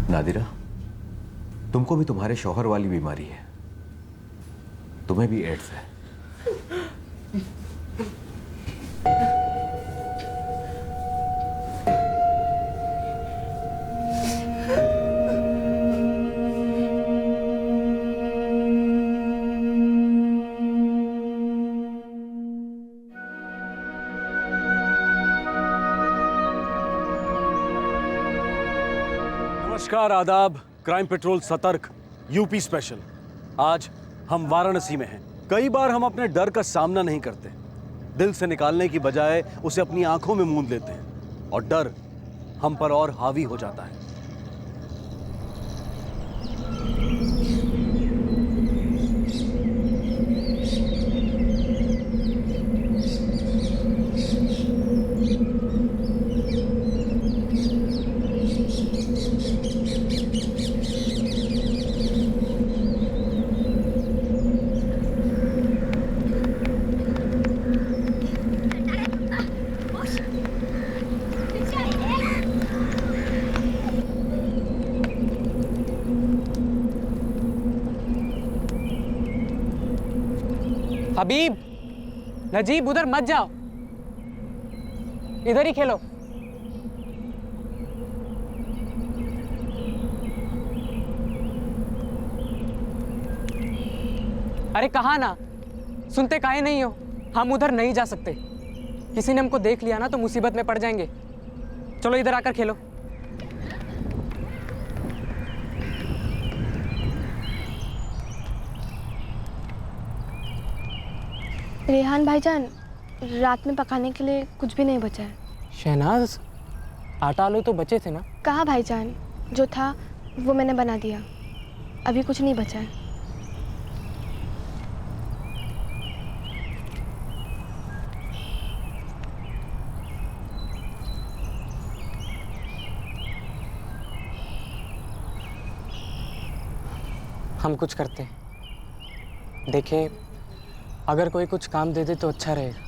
नादिरा, तुमको भी तुम्हारे शौहर वाली बीमारी है, तुम्हें भी एड्स है। नमस्कार, आदाब। क्राइम पेट्रोल सतर्क यूपी स्पेशल। आज हम वाराणसी में हैं। कई बार हम अपने डर का सामना नहीं करते, दिल से निकालने की बजाय उसे अपनी आंखों में मूंद लेते हैं और डर हम पर और हावी हो जाता है। हबीब, नजीब, उधर मत जाओ, इधर ही खेलो। अरे कहा ना, सुनते काहे नहीं हो? हम उधर नहीं जा सकते, किसी ने हमको देख लिया ना तो मुसीबत में पड़ जाएंगे। चलो इधर आकर खेलो। रेहान भाईजान, रात में पकाने के लिए कुछ भी नहीं बचा है। शहनाज, आटा आलू तो बचे थे ना? कहाँ भाईजान, जो था वो मैंने बना दिया, अभी कुछ नहीं बचा है। हम कुछ करते हैं, देखें अगर कोई कुछ काम दे दे तो अच्छा रहेगा।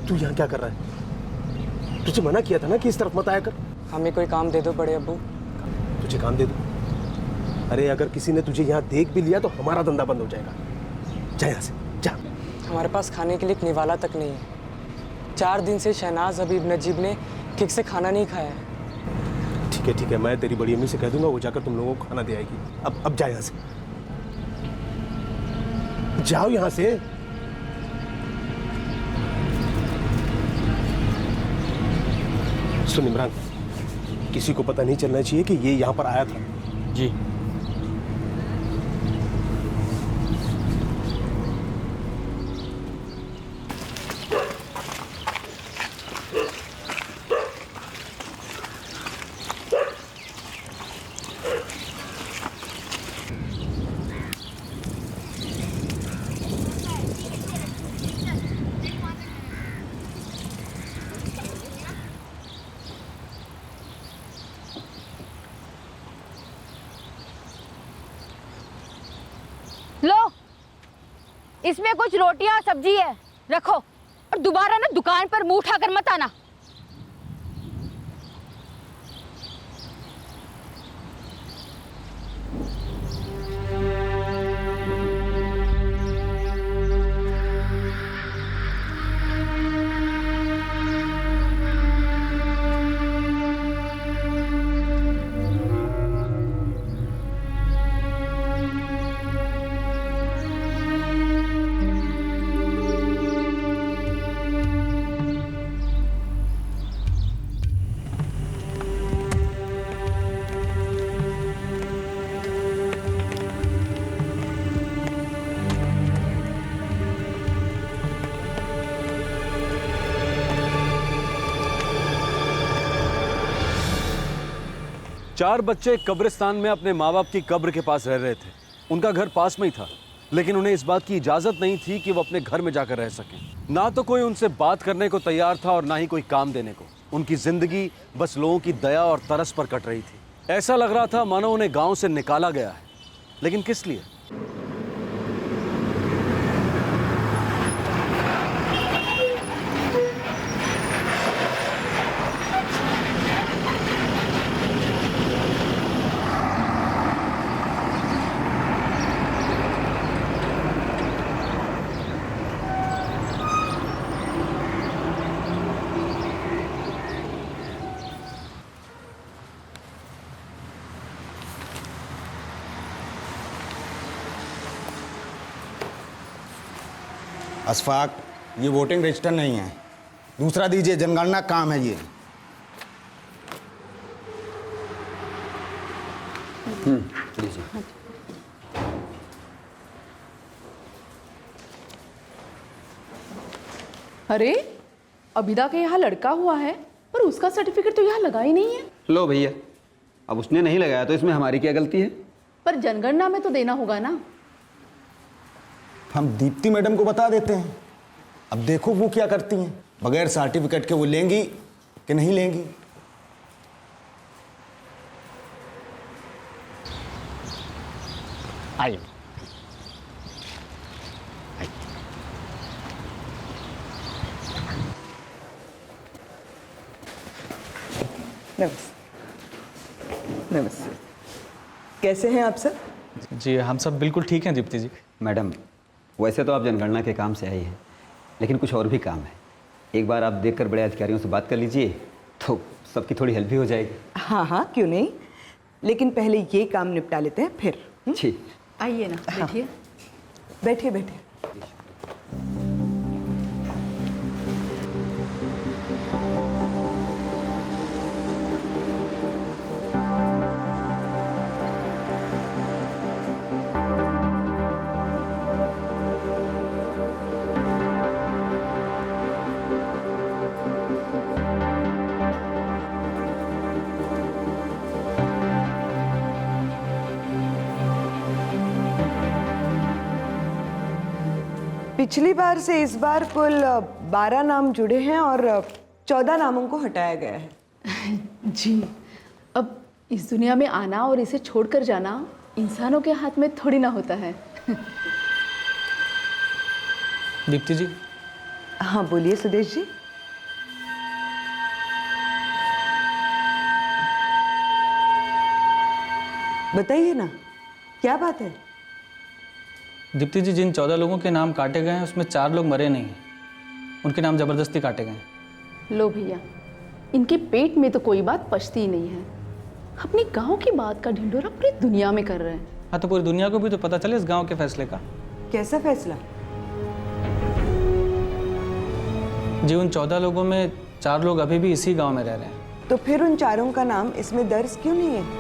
तू यहाँ क्या कर रहा है? तुझे मना किया था ना कि इस तरफ मत आया कर। हमें कोई काम दे दो बड़े अब्बू। तुझे काम दे दूं? अरे अगर किसी ने तुझे यहाँ देख भी लिया तो हमारा धंधा बंद हो जाएगा। जा यहाँ से, जा। हमारे पास खाने के लिए एक निवाला तक नहीं है। 4 दिन से शहनाज, हबीब, नजीब ने ठीक से खाना नहीं खाया है। ठीक है, मैं तेरी बड़ी अम्मी से कह दूंगा, वो जाकर तुम लोगों को खाना दे आएगी। अब जा यहाँ से, जाओ यहाँ से। सुन इमरान, किसी को पता नहीं चलना चाहिए कि ये यहाँ पर आया था। जी। लो, इसमें कुछ रोटियां और सब्जी है, रखो। और दोबारा ना दुकान पर मुंह उठाकर मत आना। 4 बच्चे कब्रिस्तान में अपने माँ बाप की कब्र के पास रह रहे थे। उनका घर पास में ही था, लेकिन उन्हें इस बात की इजाज़त नहीं थी कि वो अपने घर में जाकर रह सकें। ना तो कोई उनसे बात करने को तैयार था और ना ही कोई काम देने को। उनकी ज़िंदगी बस लोगों की दया और तरस पर कट रही थी। ऐसा लग रहा था मानो उन्हें गाँव से निकाला गया है, लेकिन किस लिए? अशफाक, ये वोटिंग रजिस्टर नहीं है, दूसरा दीजिए, जनगणना काम है ये। लीजिए। अरे अभिदा के यहाँ लड़का हुआ है, पर उसका सर्टिफिकेट तो यहाँ लगा ही नहीं है। लो भैया, अब उसने नहीं लगाया तो इसमें हमारी क्या गलती है? पर जनगणना में तो देना होगा ना। हम दीप्ति मैडम को बता देते हैं, अब देखो वो क्या करती हैं। बगैर सर्टिफिकेट के वो लेंगी कि नहीं लेंगी। आइए। नमस्ते। नमस्ते। कैसे हैं आप सब? जी हम सब बिल्कुल ठीक हैं दीप्ति जी। मैडम, वैसे तो आप जनगणना के काम से आई हैं, लेकिन कुछ और भी काम है। एक बार आप देखकर बड़े अधिकारियों से बात कर लीजिए तो सबकी थोड़ी हेल्प भी हो जाएगी। हाँ हाँ, क्यों नहीं, लेकिन पहले ये काम निपटा लेते हैं फिर। ठीक। आइए ना, बैठिए। बैठिए बैठिए। पिछली बार से इस बार कुल 12 नाम जुड़े हैं और 14 नामों को हटाया गया है। जी, अब इस दुनिया में आना और इसे छोड़कर जाना इंसानों के हाथ में थोड़ी ना होता है। दीप्ति जी। हाँ बोलिए सुदेश जी। बताइए ना, क्या बात है? दीप्ति जी, जिन 14 लोगों के नाम काटे गए हैं उसमें 4 लोग मरे नहीं हैं, उनके नाम जबरदस्ती काटे गए हैं। लो भैया, इनके पेट में तो कोई बात पचती ही नहीं है। अपनी गांव की बात का ढिंढोरा पूरी दुनिया में कर रहे हैं। हाँ, तो पूरी दुनिया को भी तो पता चले इस गांव के फैसले का। कैसा फैसला? जी, उन 14 लोगों में 4 लोग अभी भी इसी गांव में रह रहे हैं। तो फिर उन चारों का नाम इसमें दर्ज क्यों नहीं है?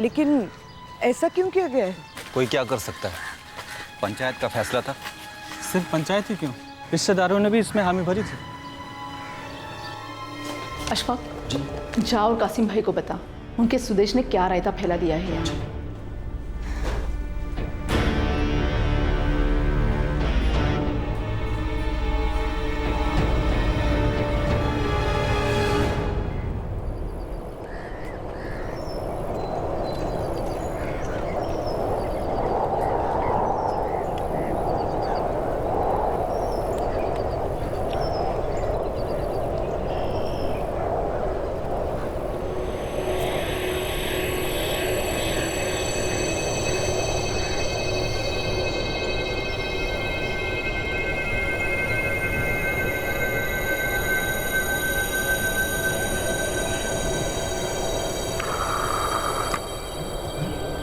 लेकिन ऐसा क्यों किया गया है? कोई क्या कर सकता है, पंचायत का फैसला था। सिर्फ पंचायत ही क्यों, रिश्तेदारों ने भी इसमें हामी भरी थी। अशफाक, जाओ और कासिम भाई को बता उनके सुदेश ने क्या रायता फैला दिया है यहाँ।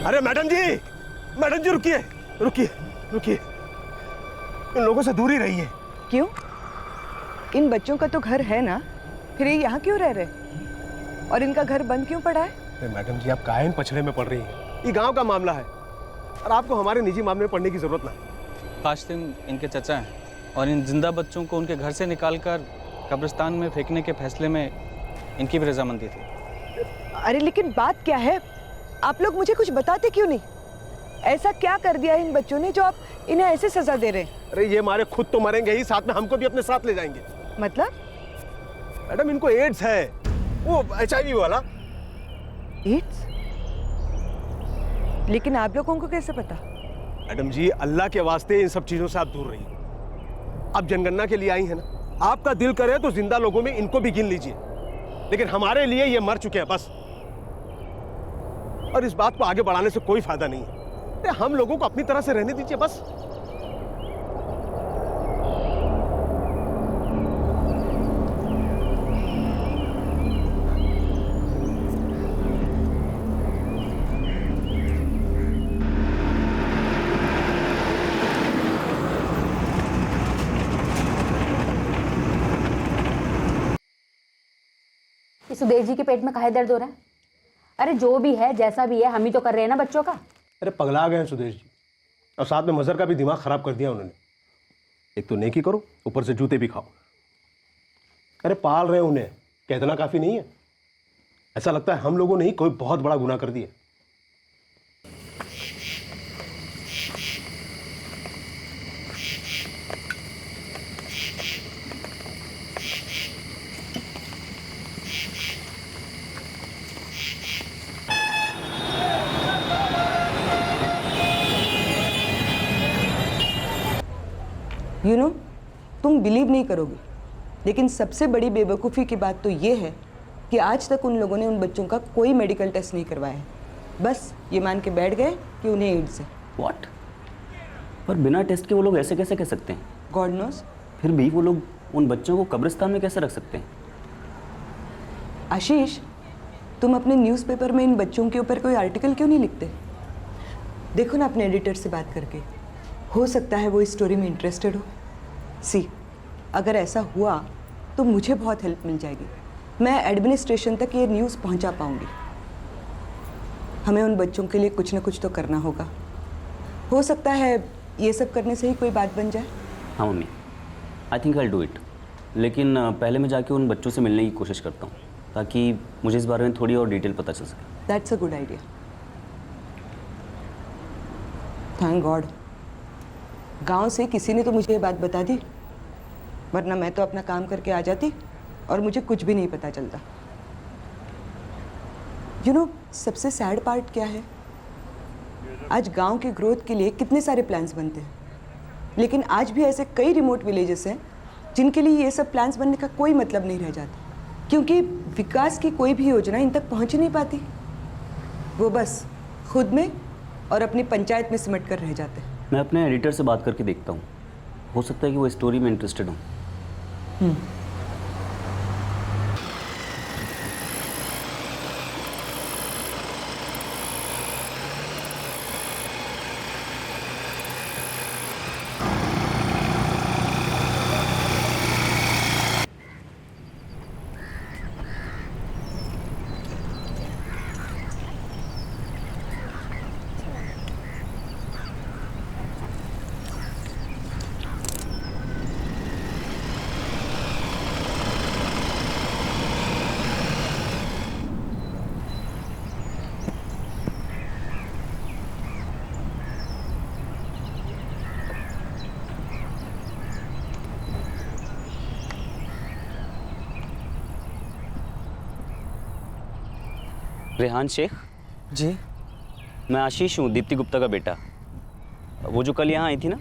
अरे मैडम जी रुकिए रुकिए रुकिए, इन लोगों से दूर ही रहिए। क्यों? इन बच्चों का तो घर है ना, फिर ये यहाँ क्यों रह रहे? और इनका घर बंद क्यों पड़ा है? अरे मैडम जी, आप काहे इन पछड़े में पड़ रही हैं? ये गांव का मामला है और आपको हमारे निजी मामले में पड़ने की जरूरत नहीं। काशिम इनके चचा हैं और इन जिंदा बच्चों को उनके घर से निकालकर कब्रिस्तान में फेंकने के फैसले में इनकी भी रजामंदी थी। अरे लेकिन बात क्या है, आप लोग मुझे कुछ बताते क्यों नहीं? ऐसा क्या कर दिया है इन बच्चों ने जो आप इन्हें ऐसे सजा दे रहे हैं? अरे ये मारे खुद तो मरेंगे ही, साथ में हमको भी अपने साथ ले जाएंगे। मतलब? मैडम इनको एड्स है, वो HIV वाला। एड्स? लेकिन आप लोगों को कैसे पता? मैडम जी अल्लाह के वास्ते इन सब चीजों से आप दूर रहिए। आप जनगणना के लिए आई हैं ना, आपका दिल करे तो जिंदा लोगों में इनको भी गिन लीजिए, लेकिन हमारे लिए ये मर चुके हैं बस। और इस बात को आगे बढ़ाने से कोई फायदा नहीं है। अरे हम लोगों को अपनी तरह से रहने दीजिए बस। सुदेश जी के पेट में काहे दर्द हो रहा है? अरे जो भी है जैसा भी है, हम ही तो कर रहे हैं ना बच्चों का। अरे पगला गए हैं सुदेश जी, और साथ में मजहर का भी दिमाग खराब कर दिया उन्होंने। एक तो नेकी करो, ऊपर से जूते भी खाओ। अरे पाल रहे उन्हें, क्या इतना काफी नहीं है? ऐसा लगता है हम लोगों ने ही कोई बहुत बड़ा गुनाह कर दिया। यू नो, तुम बिलीव नहीं करोगे, लेकिन सबसे बड़ी बेवकूफ़ी की बात तो ये है कि आज तक उन लोगों ने उन बच्चों का कोई मेडिकल टेस्ट नहीं करवाया है। बस ये मान के बैठ गए कि उन्हें एड्स है। व्हाट? पर बिना टेस्ट के वो लोग ऐसे कैसे कह सकते हैं? God knows. फिर भी वो लोग उन बच्चों को कब्रिस्तान में कैसे रख सकते हैं? आशीष, तुम अपने न्यूज़पेपर में इन बच्चों के ऊपर कोई आर्टिकल क्यों नहीं लिखते? देखो ना अपने एडिटर से बात करके, हो सकता है वो इस स्टोरी में इंटरेस्टेड हो। सी, अगर ऐसा हुआ तो मुझे बहुत हेल्प मिल जाएगी। मैं एडमिनिस्ट्रेशन तक ये न्यूज़ पहुंचा पाऊंगी। हमें उन बच्चों के लिए कुछ ना कुछ तो करना होगा। हो सकता है ये सब करने से ही कोई बात बन जाए। हाँ mummy, I think I do it. लेकिन पहले मैं जाके उन बच्चों से मिलने की कोशिश करता हूँ, ताकि मुझे इस बारे में थोड़ी और डिटेल पता चल सके। That's a good idea. Thank God, गांव से किसी ने तो मुझे ये बात बता दी, वरना मैं तो अपना काम करके आ जाती और मुझे कुछ भी नहीं पता चलता। यू नो, सबसे सैड पार्ट क्या है? आज गांव के ग्रोथ के लिए कितने सारे प्लान्स बनते हैं, लेकिन आज भी ऐसे कई रिमोट विलेजेस हैं जिनके लिए ये सब प्लान्स बनने का कोई मतलब नहीं रह जाता, क्योंकि विकास की कोई भी योजना इन तक पहुंच ही नहीं पाती। वो बस खुद में और अपनी पंचायत में सिमट कर रह जाते हैं। मैं अपने एडिटर से बात करके देखता हूँ, हो सकता है कि वो स्टोरी में इंटरेस्टेड हो। रेहान शेख जी, मैं आशीष हूँ, दीप्ति गुप्ता का बेटा। वो जो कल यहाँ आई थी ना,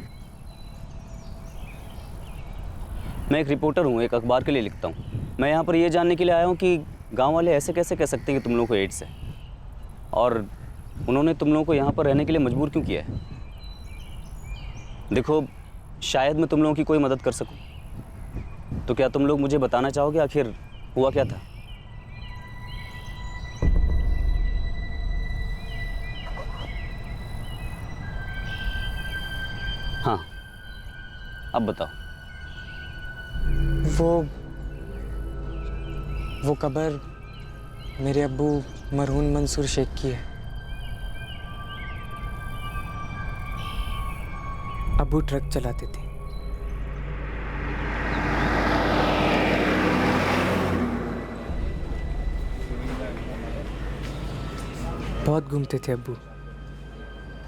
मैं एक रिपोर्टर हूँ, एक अखबार के लिए लिखता हूँ। मैं यहाँ पर ये जानने के लिए आया हूँ कि गांव वाले ऐसे कैसे कह सकते हैं कि तुम लोगों को एड्स है, और उन्होंने तुम लोगों को यहाँ पर रहने के लिए मजबूर क्यों किया है। देखो, शायद मैं तुम लोगों की कोई मदद कर सकूँ, तो क्या तुम लोग मुझे बताना चाहोगे आखिर हुआ क्या था? हाँ, अब बताओ। वो कब्र मेरे अब्बू मरहूम मंसूर शेख की है। अब्बू ट्रक चलाते थे। बहुत घूमते थे अब्बू,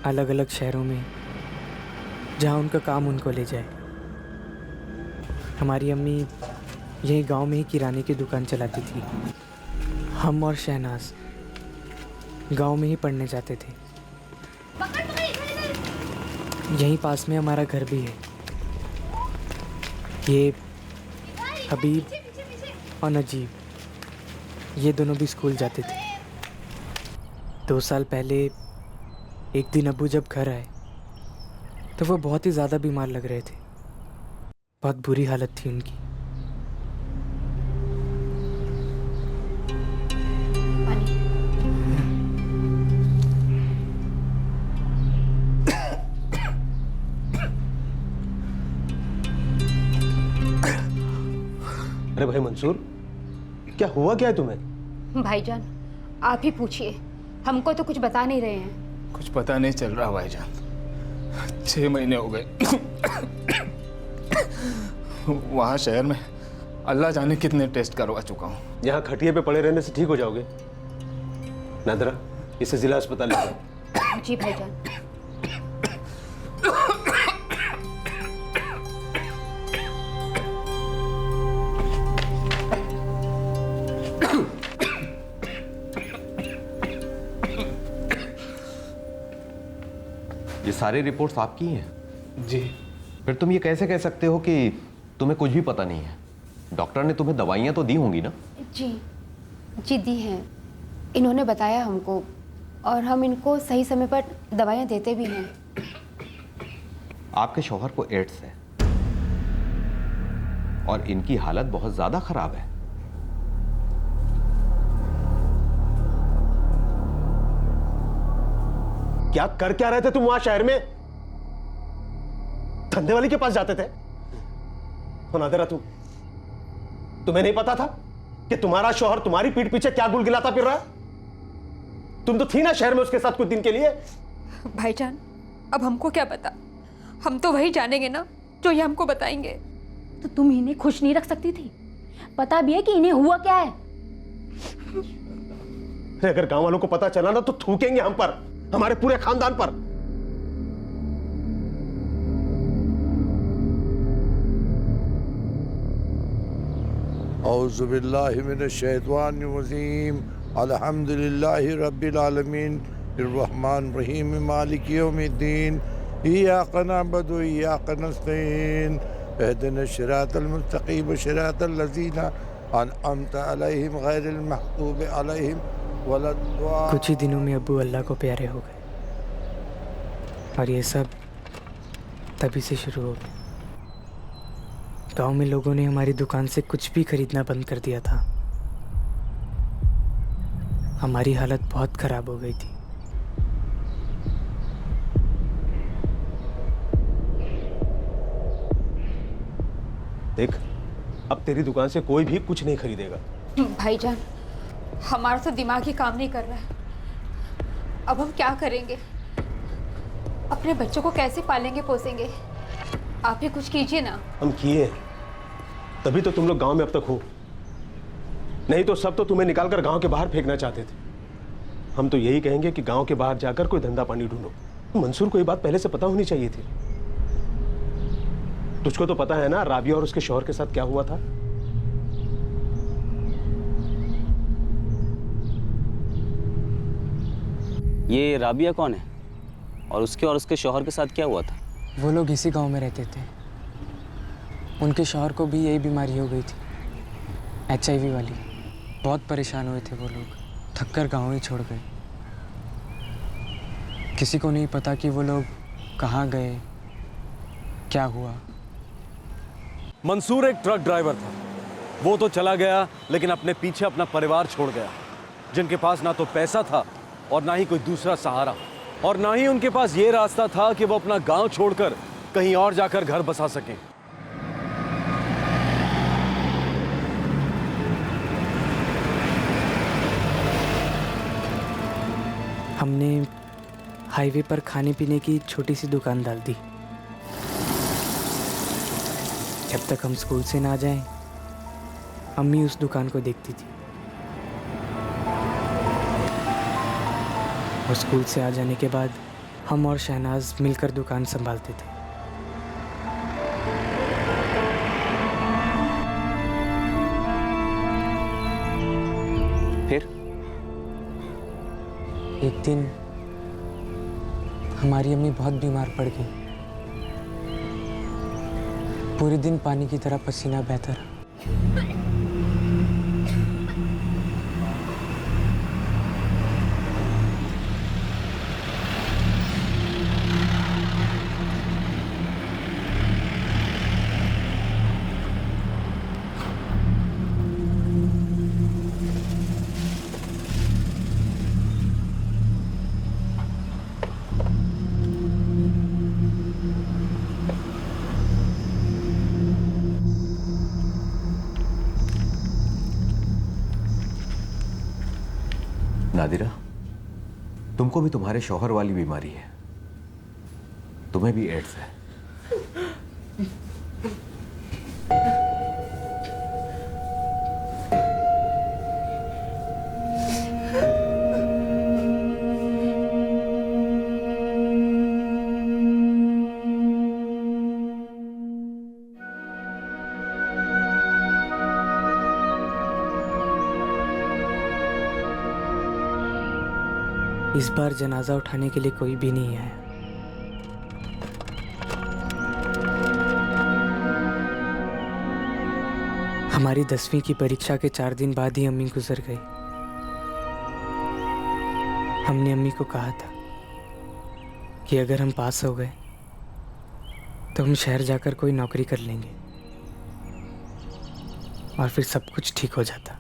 अलग अलग शहरों में, जहाँ उनका काम उनको ले जाए। हमारी अम्मी यही गांव में ही किराने की दुकान चलाती थी। हम और शहनाज गांव में ही पढ़ने जाते थे। यहीं पास में हमारा घर भी है। ये हबीब और नजीब, ये दोनों भी स्कूल जाते थे। 2 साल पहले एक दिन अब्बू जब घर आए तो वो बहुत ही ज़्यादा बीमार लग रहे थे। बहुत बुरी हालत थी उनकी। अरे भाई मंसूर, क्या हुआ क्या है तुम्हें? भाईजान आप ही पूछिए, हमको तो कुछ बता नहीं रहे हैं। कुछ पता नहीं चल रहा भाईजान। 6 महीने हो गए वहाँ शहर में अल्लाह जाने कितने टेस्ट करवा चुका हूँ। यहाँ खटिए पे पड़े रहने से ठीक हो जाओगे? नादरा, इसे जिला अस्पताल ले जाओ। जी भाईजान। ये सारी रिपोर्ट्स आपकी हैं? जी। फिर तुम ये कैसे कह सकते हो कि तुम्हें कुछ भी पता नहीं है? डॉक्टर ने तुम्हें दवाइयाँ तो दी होंगी ना? जी दी हैं, इन्होंने बताया हमको, और हम इनको सही समय पर दवाइयाँ देते भी हैं। आपके शौहर को एड्स है और इनकी हालत बहुत ज्यादा खराब है। क्या कर क्या रहे थे तुम वहां शहर में? धंधे वाली के पास जाते थे? नादिरा, तुम्हें नहीं पता था कि तुम्हारा शौहर तुम्हारी पीठ पीछे क्या गुलगिलाता फिर रहा है? तुम तो थी ना शहर में उसके साथ कुछ दिन के लिए। भाईजान अब हमको क्या पता, हम तो वही जानेंगे ना जो ये हमको बताएंगे। तो तुम इन्हें खुश नहीं रख सकती थी? पता भी है कि इन्हें हुआ क्या है। अगर गांव वालों को पता चला ना तो थूकेंगे हम पर, हमारे पूरे खानदान पर। औज़ु बिल्लाहि मिनश शैतानिर रजीम। अल्हम्दुलिल्लाहि रब्बिल आलमीन अर्रहमानिर रहीम मालिकि यौमिद्दीन इय्याका नअबुदु व इय्याका नस्तईन इहदिनश सिरातल मुस्तकीम सिरातल लज़ीना अनअमता अलैहिम गैरिल मग़दूबि अलैहिम वलद्दाल्लीन। कुछ ही दिनों में अब्बू अल्लाह को प्यारे हो गए और ये सब तभी से शुरू हो गया। गांव में लोगों ने हमारी दुकान से कुछ भी खरीदना बंद कर दिया था। हमारी हालत बहुत खराब हो गई थी। देख, अब तेरी दुकान से कोई भी कुछ नहीं खरीदेगा। भाईजान हमारा तो दिमाग ही काम नहीं कर रहा है। अब हम क्या करेंगे? अपने बच्चों को कैसे पालेंगे पोसेंगे? आप ही कुछ कीजिए ना। हम किए, तभी तो तुम लोग गांव में अब तक हो, नहीं तो सब तो तुम्हें निकालकर गांव के बाहर फेंकना चाहते थे। हम तो यही कहेंगे कि गांव के बाहर जाकर कोई धंधा पानी ढूंढो। मंसूर को ये बात पहले से पता होनी चाहिए थी। तुझको तो पता है ना राबिया और उसके शौहर के साथ क्या हुआ था। ये राबिया कौन है और उसके शौहर के साथ क्या हुआ था? वो लोग इसी गांव में रहते थे। उनके शौहर को भी यही बीमारी हो गई थी, HIV वाली। बहुत परेशान हुए थे वो लोग, थककर गांव ही छोड़ गए। किसी को नहीं पता कि वो लोग कहाँ गए, क्या हुआ। मंसूर एक ट्रक ड्राइवर था। वो तो चला गया, लेकिन अपने पीछे अपना परिवार छोड़ गया, जिनके पास ना तो पैसा था और ना ही कोई दूसरा सहारा, और ना ही उनके पास ये रास्ता था कि वो अपना गांव छोड़कर कहीं और जाकर घर बसा सकें। हमने हाईवे पर खाने पीने की छोटी सी दुकान डाल दी। जब तक हम स्कूल से ना जाएं, अम्मी उस दुकान को देखती थी। और स्कूल से आ जाने के बाद हम और शहनाज मिलकर दुकान संभालते थे। फिर एक दिन हमारी अम्मी बहुत बीमार पड़ गई। पूरे दिन पानी की तरह पसीना बहता रहा। नादिरा, तुमको भी तुम्हारे शौहर वाली बीमारी है, तुम्हें भी एड्स है। इस बार जनाजा उठाने के लिए कोई भी नहीं आया। हमारी 10वीं की परीक्षा के 4 दिन बाद ही अम्मी गुजर गई। हमने अम्मी को कहा था कि अगर हम पास हो गए तो हम शहर जाकर कोई नौकरी कर लेंगे और फिर सब कुछ ठीक हो जाता।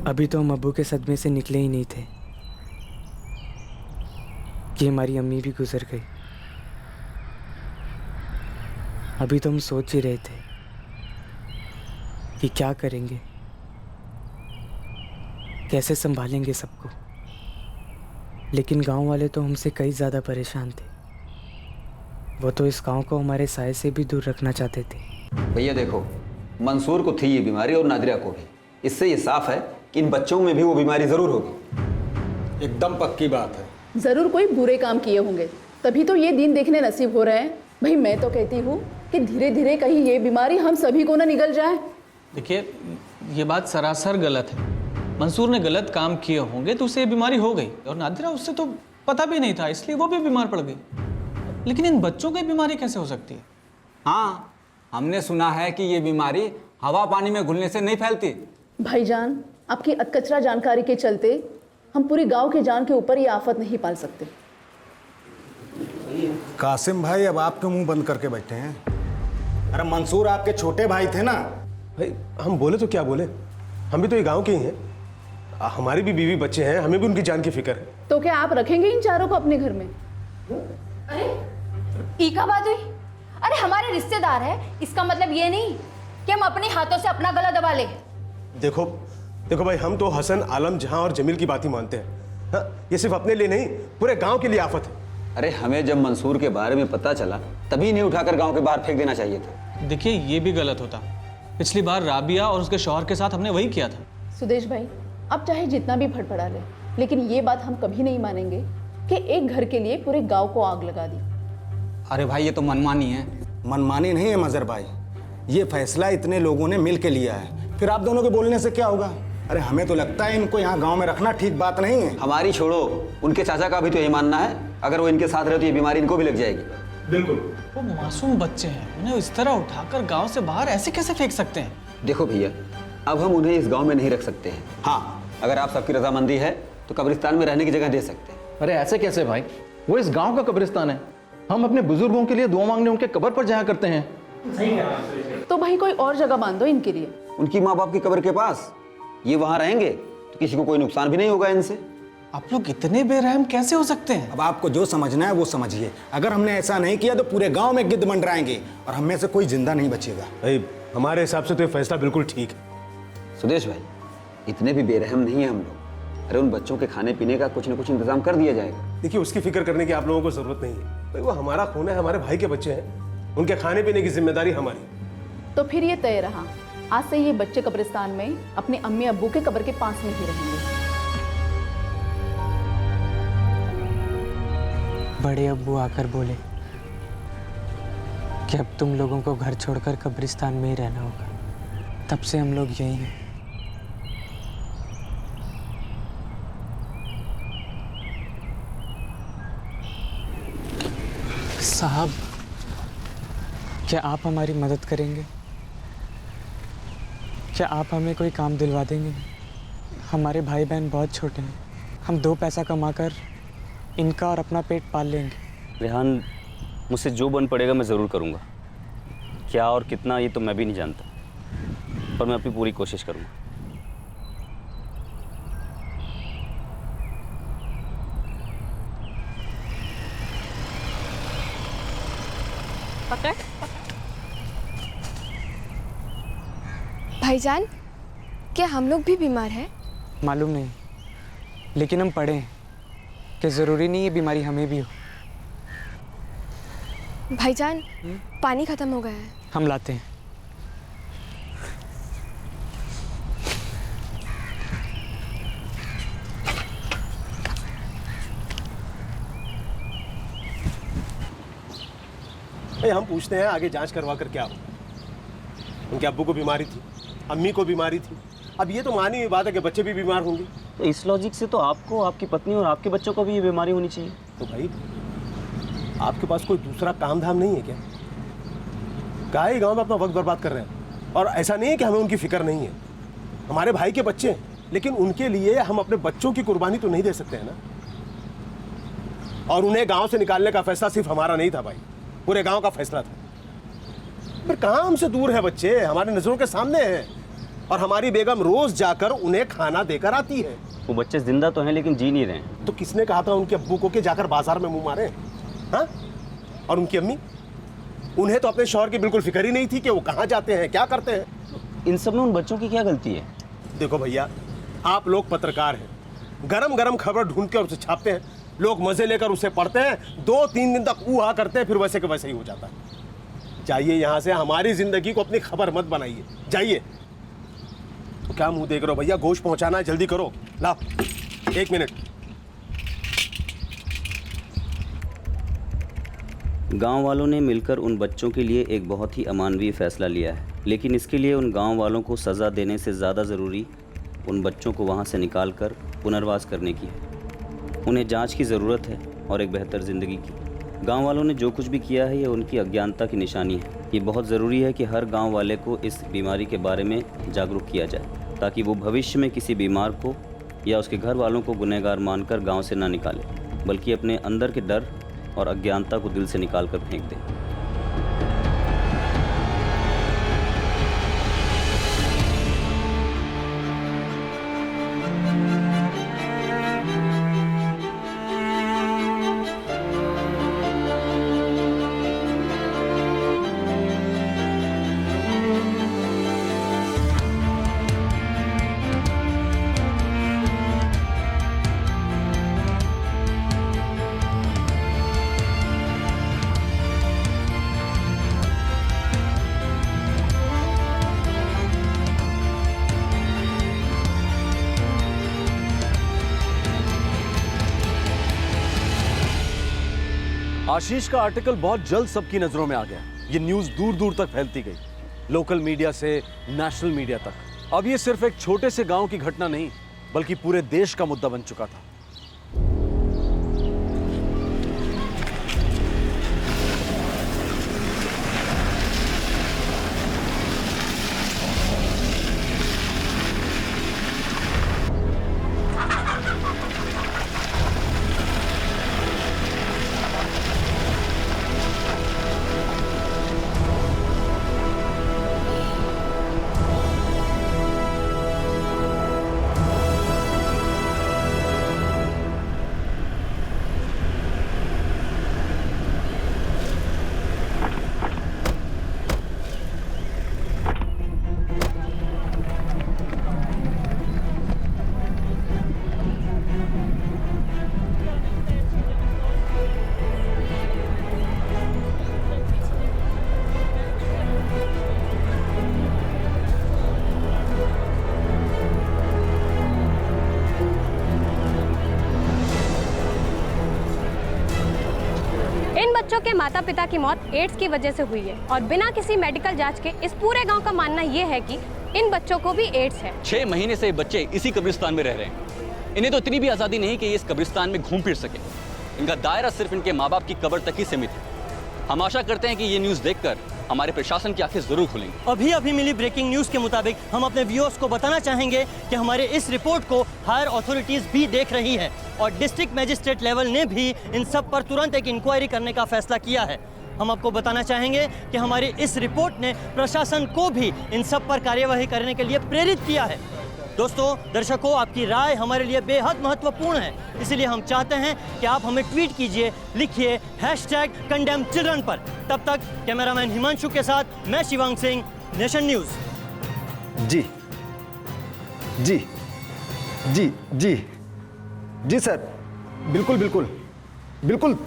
अभी तो हम अब्बू के सदमे से निकले ही नहीं थे कि हमारी अम्मी भी गुजर गई। अभी तो हम सोच ही रहे थे कि क्या करेंगे, कैसे संभालेंगे सबको। लेकिन गांव वाले तो हमसे कई ज़्यादा परेशान थे। वो तो इस गांव को हमारे साय से भी दूर रखना चाहते थे। भैया देखो, मंसूर को थी ये बीमारी और नादिरा को भी। इससे ये साफ है कि इन बच्चों में भी वो बीमारी जरूर होगी। एकदम पक्की बात है। जरूर कोई बुरे काम किए होंगे, तभी तो ये दिन देखने नसीब हो रहे हैं। भाई मैं तो कहती हूँ कि धीरे धीरे कहीं ये बीमारी हम सभी को ना निगल जाए। देखिए, ये बात सरासर गलत है। मंसूर ने गलत काम किए होंगे तो उसे ये बीमारी हो गई, और नादिरा उससे तो पता भी नहीं था, इसलिए वो भी बीमार पड़ गई। लेकिन इन बच्चों को ये बीमारी कैसे हो सकती है? हाँ, हमने सुना है कि ये बीमारी हवा पानी में घुलने से नहीं फैलती। भाईजान, आपकी अधकचरा जानकारी के चलते हम पूरी गांव के जान के ऊपर ये आफत नहीं पाल सकते। कासिम भाई अब आपके मुंह बंद करके बैठे हैं। अरे मंसूर आपके छोटे भाई थे ना। भाई हम बोले तो क्या बोले, हम भी तो ये गांव के ही हैं। हमारी भी बीवी बच्चे हैं, हमें भी उनकी जान की फिक्र है। तो क्या आप रखेंगे इन चारों को अपने घर में? अरे ईका बात हुई? अरे हमारे रिश्तेदार है, इसका मतलब ये नहीं कि हम अपने हाथों से अपना गला दबा ले। देखो देखो भाई, हम तो हसन, आलम, जहां और जमील की बात ही मानते हैं। हाँ, ये सिर्फ अपने लिए नहीं, पूरे गांव के लिए आफत है। अरे हमें जब मंसूर के बारे में पता चला तभी नहीं उठाकर गांव के बाहर फेंक देना चाहिए था। देखिए, ये भी गलत होता। पिछली बार राबिया और उसके शौहर के साथ हमने वही किया था। सुदेश भाई, अब चाहे जितना भी फड़फड़ा ले, लेकिन ये बात हम कभी नहीं मानेंगे कि एक घर के लिए पूरे गांव को आग लगा दी। अरे भाई, ये तो मनमानी है। मनमानी नहीं है मजहर भाई, ये फैसला इतने लोगों ने मिल के लिया है, फिर आप दोनों के बोलने से क्या होगा? अरे हमें तो लगता है इनको यहाँ गांव में रखना ठीक बात नहीं है। हमारी छोड़ो, उनके चाचा का भी तो यही मानना है, अगर वो इनके साथ रहे तो ये बीमारी इनको भी लग जाएगी। बिल्कुल। वो मासूम बच्चे हैं, उन्हें इस तरह उठाकर गांव से बाहर ऐसे कैसे फेंक सकते हैं? देखो भैया, अब हम उन्हें इस गांव में नहीं रख सकते हैं। हाँ, अगर आप सबकी रजामंदी है तो कब्रिस्तान में रहने की जगह दे सकते हैं। अरे ऐसे कैसे भाई, वो इस गांव का कब्रिस्तान है। हम अपने बुजुर्गों के लिए दुआ मांगने उनके कब्र पर जाया करते हैं। तो भाई कोई और जगह बांध दो इनके लिए। उनकी माँ बाप की कब्र के पास, ये वहां रहेंगे तो किसी को कोई नुकसान भी नहीं होगा इनसे। आप लोग इतने बेरहम कैसे हो सकते हैं? अब आपको जो समझना है वो समझिए। अगर हमने ऐसा नहीं किया तो पूरे गांव में गिद्ध मंडराएंगे और हम में से कोई जिंदा नहीं बचेगा। भाई हमारे हिसाब से तो ये फैसला बिल्कुल ठीक है। सुदेश भाई, इतने भी बेरहम नहीं है हम लोग। अरे उन बच्चों के खाने पीने का कुछ न कुछ इंतजाम कर दिया जाएगा। देखिए, उसकी फिक्र करने की आप लोगों को जरूरत नहीं है भाई, वो हमारा खून है, हमारे भाई के बच्चे हैं, उनके खाने पीने की जिम्मेदारी हमारी। तो फिर ये तय रहा, आज से ये बच्चे कब्रिस्तान में अपने अम्मी अब्बू के कब्र के पास में ही रहेंगे। बड़े अब्बू आकर बोले कि अब तुम लोगों को घर छोड़कर कब्रिस्तान में ही रहना होगा। तब से हम लोग यहीं हैं। साहब, क्या आप हमारी मदद करेंगे? क्या आप हमें कोई काम दिलवा देंगे? हमारे भाई बहन बहुत छोटे हैं, हम 2 पैसा कमाकर इनका और अपना पेट पाल लेंगे। रेहान, मुझसे जो बन पड़ेगा मैं ज़रूर करूँगा। क्या और कितना ये तो मैं भी नहीं जानता, पर मैं अपनी पूरी कोशिश करूँगा। पकड़। भाईजान, क्या हम लोग भी बीमार हैं? मालूम नहीं, लेकिन हम पढ़े हैं कि ज़रूरी नहीं ये बीमारी हमें भी हो। भाईजान, पानी खत्म हो गया है। हम लाते हैं। भाई हम पूछते हैं, आगे जांच करवा कर क्या हो? उनके अब्बू को बीमारी थी, अम्मी को बीमारी थी, अब ये तो मानी हुई बात है कि बच्चे भी बीमार होंगे। तो इस लॉजिक से तो आपको, आपकी पत्नी और आपके बच्चों को भी ये बीमारी होनी चाहिए। तो भाई आपके पास कोई दूसरा काम धाम नहीं है क्या? काहे गांव में अपना वक्त बर्बाद कर रहे हैं? और ऐसा नहीं है कि हमें उनकी फिक्र नहीं है, हमारे भाई के बच्चे हैं, लेकिन उनके लिए हम अपने बच्चों की कुर्बानी तो नहीं दे सकते हैं ना। और उन्हें गांव से निकालने का फैसला सिर्फ हमारा नहीं था भाई, पूरे गांव का फैसला था। फिर कहाँ हमसे दूर है बच्चे, हमारी नजरों के सामने हैं, और हमारी बेगम रोज जाकर उन्हें खाना देकर आती है। वो बच्चे जिंदा तो हैं लेकिन जी नहीं रहे हैं। तो किसने कहा था उनके अब्बू को कि जाकर बाजार में मुंह मारे? हाँ? और उनकी अम्मी, उन्हें तो अपने शौहर की बिल्कुल फिक्र ही नहीं थी कि वो कहाँ जाते हैं, क्या करते हैं। इन सब में उन बच्चों की क्या गलती है? देखो भैया, आप लोग पत्रकार हैं, गरम गरम खबर ढूंढ के उसे छापते हैं, लोग मजे लेकर उसे पढ़ते हैं, 2-3 दिन तक ऊहा करते हैं, फिर वैसे के वैसे ही हो जाता है। जाइए यहाँ से, हमारी जिंदगी को अपनी खबर मत बनाइए, जाइए। तो क्या मुंह देख रहे हो भैया, गोश्त पहुंचाना है, जल्दी करो। ला 1 मिनट। गांव वालों ने मिलकर उन बच्चों के लिए एक बहुत ही अमानवीय फैसला लिया है, लेकिन इसके लिए उन गांव वालों को सज़ा देने से ज़्यादा ज़रूरी उन बच्चों को वहां से निकाल कर पुनर्वास करने की है। उन्हें जांच की ज़रूरत है और एक बेहतर ज़िंदगी की। गांव वालों ने जो कुछ भी किया है ये उनकी अज्ञानता की निशानी है। ये बहुत ज़रूरी है कि हर गांव वाले को इस बीमारी के बारे में जागरूक किया जाए, ताकि वो भविष्य में किसी बीमार को या उसके घर वालों को गुनहगार मानकर गांव से ना निकाले, बल्कि अपने अंदर के डर और अज्ञानता को दिल से निकाल कर फेंक दें। आशीष का आर्टिकल बहुत जल्द सबकी नजरों में आ गया। ये न्यूज़ दूर दूर तक फैलती गई, लोकल मीडिया से नेशनल मीडिया तक। अब ये सिर्फ एक छोटे से गांव की घटना नहीं, बल्कि पूरे देश का मुद्दा बन चुका था। इन बच्चों के माता पिता की मौत एड्स की वजह से हुई है और बिना किसी मेडिकल जांच के इस पूरे गांव का मानना ये है कि इन बच्चों को भी एड्स है। 6 महीने से ये बच्चे इसी कब्रिस्तान में रह रहे हैं। इन्हें तो इतनी भी आज़ादी नहीं कि ये इस कब्रिस्तान में घूम फिर सके। इनका दायरा सिर्फ इनके माँ बाप की कब्र तक ही सीमित है। हम आशा करते हैं कि ये न्यूज़ देखकर हमारे प्रशासन की आंखें जरूर खुलेंगी। अभी अभी मिली ब्रेकिंग न्यूज़ के मुताबिक हम अपने व्यूअर्स को बताना चाहेंगे कि हमारे इस रिपोर्ट को हायर अथॉरिटीज़ भी देख रही है और डिस्ट्रिक्ट मजिस्ट्रेट लेवल ने भी इन सब पर तुरंत एक इंक्वायरी करने का फैसला किया है। हम आपको बताना चाहेंगे कि हमारी इस रिपोर्ट ने प्रशासन को भी इन सब पर कार्यवाही करने के लिए प्रेरित किया है। दोस्तों, दर्शकों, आपकी राय हमारे लिए बेहद महत्वपूर्ण है, इसलिए हम चाहते हैं कि आप हमें ट्वीट कीजिए, लिखिए #condemnchildren पर। तब तक कैमरामैन हिमांशु के साथ मैं शिवांग सिंह, नेशन न्यूज़। जी जी जी जी जी सर, बिल्कुल बिल्कुल बिल्कुल।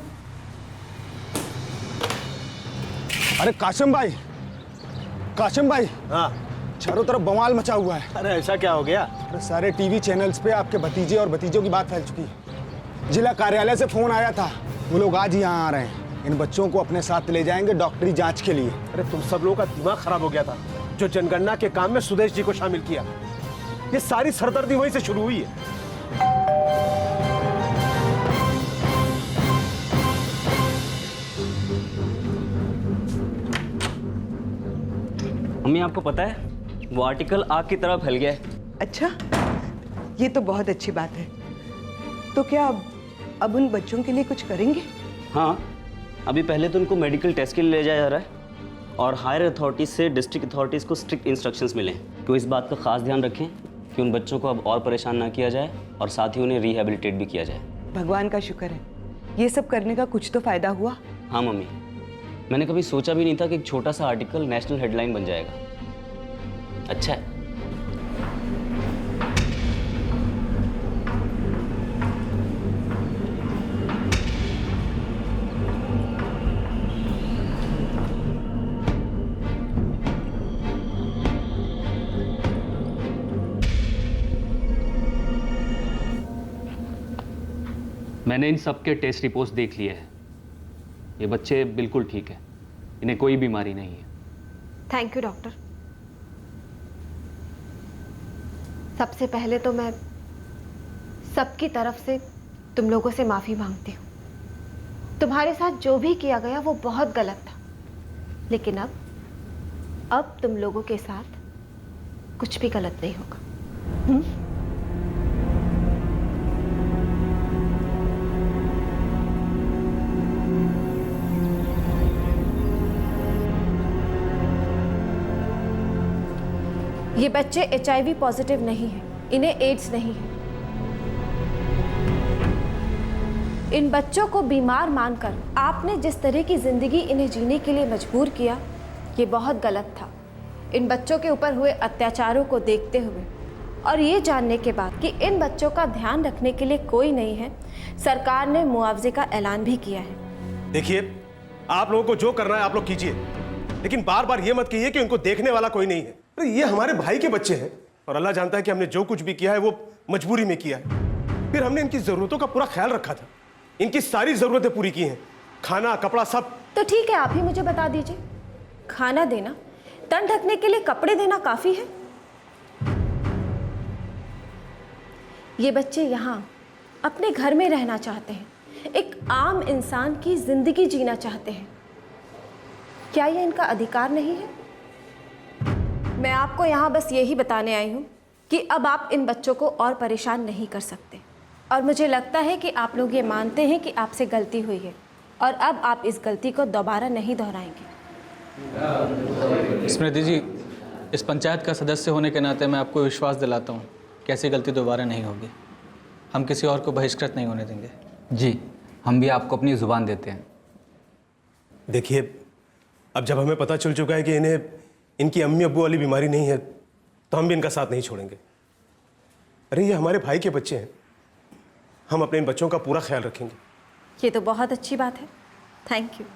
अरे काशिम भाई, काशिम भाई, हाँ, चारों तरफ बवाल मचा हुआ है। अरे ऐसा क्या हो गया? अरे सारे टीवी चैनल्स पे आपके भतीजे और भतीजों की बात फैल चुकी है। जिला कार्यालय से फोन आया था, वो लोग आज ही यहाँ आ रहे हैं। इन बच्चों को अपने साथ ले जाएंगे डॉक्टरी जांच के लिए। अरे तुम सब लोगों का दिमाग खराब हो गया था जो जनगणना के काम में सुदेश जी को शामिल किया। ये सारी सरदर्दी वहीं से शुरू हुई है। मम्मी, आपको पता है वो आर्टिकल आग की तरह फैल गया है। अच्छा, ये तो बहुत अच्छी बात है। तो क्या अब उन बच्चों के लिए कुछ करेंगे? हाँ, अभी पहले तो उनको मेडिकल टेस्ट के लिए ले जाया जा रहा है और हायर अथॉरिटीज से डिस्ट्रिक्ट अथॉरिटीज़ को स्ट्रिक्ट इंस्ट्रक्शंस मिले कि इस बात का खास ध्यान रखें कि उन बच्चों को अब और परेशान ना किया जाए और साथ ही उन्हें रिहेबिलिटेट भी किया जाए। भगवान का शुक्र है, ये सब करने का कुछ तो फायदा हुआ। हाँ मम्मी, मैंने कभी सोचा भी नहीं था कि एक छोटा सा आर्टिकल नेशनल हेडलाइन बन जाएगा। अच्छा है। मैंने इन सब के टेस्ट रिपोर्ट्स देख लिए हैं। ये बच्चे बिल्कुल ठीक है, इन्हें कोई बीमारी नहीं है। Thank you doctor. सबसे पहले तो मैं सबकी तरफ से तुम लोगों से माफ़ी मांगती हूँ। तुम्हारे साथ जो भी किया गया वो बहुत गलत था, लेकिन अब तुम लोगों के साथ कुछ भी गलत नहीं होगा। ये बच्चे HIV पॉजिटिव नहीं हैं, इन्हें एड्स नहीं है। इन बच्चों को बीमार मानकर आपने जिस तरह की जिंदगी इन्हें जीने के लिए मजबूर किया, ये बहुत गलत था। इन बच्चों के ऊपर हुए अत्याचारों को देखते हुए और ये जानने के बाद कि इन बच्चों का ध्यान रखने के लिए कोई नहीं है, सरकार ने मुआवजे का ऐलान भी किया है। देखिए, आप लोगों को जो करना है आप लोग कीजिए, लेकिन बार बार ये मत कीजिए कि उनको देखने वाला कोई नहीं है। अरे ये हमारे भाई के बच्चे हैं और अल्लाह जानता है कि हमने जो कुछ भी किया है वो मजबूरी में किया है। फिर हमने इनकी जरूरतों का पूरा ख्याल रखा था, इनकी सारी जरूरतें पूरी की हैं, खाना कपड़ा सब। तो ठीक है, आप ही मुझे बता दीजिए, खाना देना, तन ढकने के लिए कपड़े देना काफी है? ये बच्चे यहाँ अपने घर में रहना चाहते हैं, एक आम इंसान की जिंदगी जीना चाहते हैं। क्या ये इनका अधिकार नहीं है? मैं आपको यहाँ बस यही बताने आई हूँ कि अब आप इन बच्चों को और परेशान नहीं कर सकते, और मुझे लगता है कि आप लोग ये मानते हैं कि आपसे गलती हुई है और अब आप इस गलती को दोबारा नहीं दोहराएंगे। स्मृति जी, इस पंचायत का सदस्य होने के नाते मैं आपको विश्वास दिलाता हूँ कि ऐसी गलती दोबारा नहीं होगी। हम किसी और को बहिष्कृत नहीं होने देंगे। जी, हम भी आपको अपनी ज़ुबान देते हैं। देखिए, अब जब हमें पता चल चुका है कि इन्हें इनकी अम्मी अब्बू वाली बीमारी नहीं है, तो हम भी इनका साथ नहीं छोड़ेंगे। अरे ये हमारे भाई के बच्चे हैं, हम अपने इन बच्चों का पूरा ख्याल रखेंगे। ये तो बहुत अच्छी बात है, थैंक यू।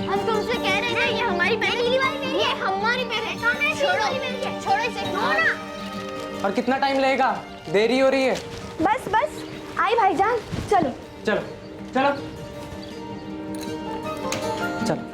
हम तुमसे कह रहे हैं ये हमारी बहन है, ये हमारी बहन है। छोड़ो इसे, छोड़ो इसे, छोड़ो ना। और कितना टाइम लगेगा? देरी हो रही है। बस बस आई भाईजान, चलो चलो चलो चलो।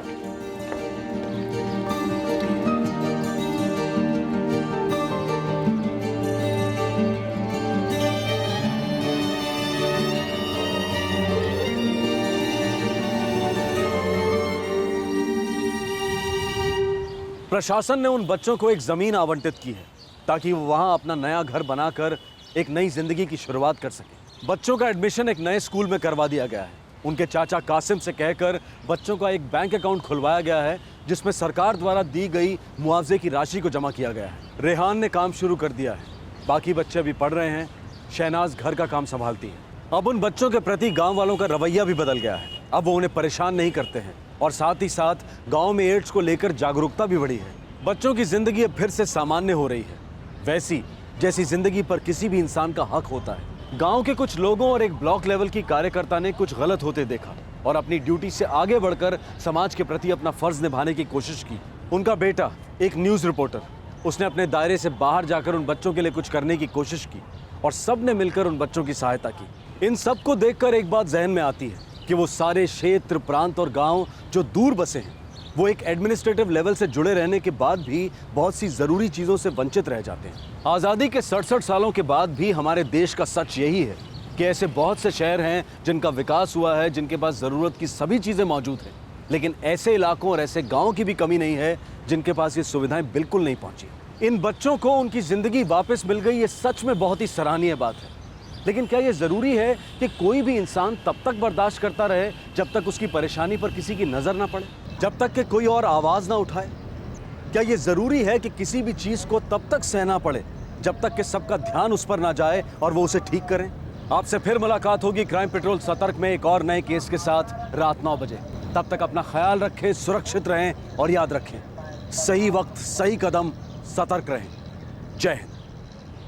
प्रशासन ने उन बच्चों को एक जमीन आवंटित की है ताकि वो वहां अपना नया घर बनाकर एक नई जिंदगी की शुरुआत कर सके। बच्चों का एडमिशन एक नए स्कूल में करवा दिया गया है। उनके चाचा कासिम से कहकर बच्चों का एक बैंक अकाउंट खुलवाया गया है जिसमें सरकार द्वारा दी गई मुआवजे की राशि को जमा किया गया है। रेहान ने काम शुरू कर दिया है, बाकी बच्चे अभी पढ़ रहे हैं। शहनाज घर का काम संभालती है। अब उन बच्चों के प्रति गांव वालों का रवैया भी बदल गया है। अब वो उन्हें परेशान नहीं करते हैं और साथ ही साथ गांव में एड्स को लेकर जागरूकता भी बढ़ी है। बच्चों की जिंदगी अब फिर से सामान्य हो रही है, वैसी जैसी जिंदगी पर किसी भी इंसान का हक होता है। गांव के कुछ लोगों और एक ब्लॉक लेवल की कार्यकर्ता ने कुछ गलत होते देखा और अपनी ड्यूटी से आगे बढ़कर समाज के प्रति अपना फर्ज निभाने की कोशिश की। उनका बेटा एक न्यूज़ रिपोर्टर, उसने अपने दायरे से बाहर जाकर उन बच्चों के लिए कुछ करने की कोशिश की और सब ने मिलकर उन बच्चों की सहायता की। इन सब को देखकर एक बात जहन में आती है कि वो सारे क्षेत्र, प्रांत और गांव जो दूर बसे हैं, वो एक एडमिनिस्ट्रेटिव लेवल से जुड़े रहने के बाद भी बहुत सी ज़रूरी चीज़ों से वंचित रह जाते हैं। आज़ादी के 67 सालों के बाद भी हमारे देश का सच यही है कि ऐसे बहुत से शहर हैं जिनका विकास हुआ है, जिनके पास ज़रूरत की सभी चीज़ें मौजूद हैं, लेकिन ऐसे इलाकों और ऐसे गाँव की भी कमी नहीं है जिनके पास ये सुविधाएं बिल्कुल नहीं पहुँची। इन बच्चों को उनकी ज़िंदगी वापस मिल गई, ये सच में बहुत ही सराहनीय बात है। लेकिन क्या ये ज़रूरी है कि कोई भी इंसान तब तक बर्दाश्त करता रहे जब तक उसकी परेशानी पर किसी की नज़र ना पड़े, जब तक कि कोई और आवाज़ ना उठाए? क्या ये ज़रूरी है कि किसी भी चीज़ को तब तक सहना पड़े जब तक कि सबका ध्यान उस पर ना जाए और वो उसे ठीक करें? आपसे फिर मुलाकात होगी क्राइम पेट्रोल सतर्क में एक और नए केस के साथ रात 9 बजे। तब तक अपना ख्याल रखें, सुरक्षित रहें और याद रखें, सही वक्त सही कदम, सतर्क रहें। जय हिंद।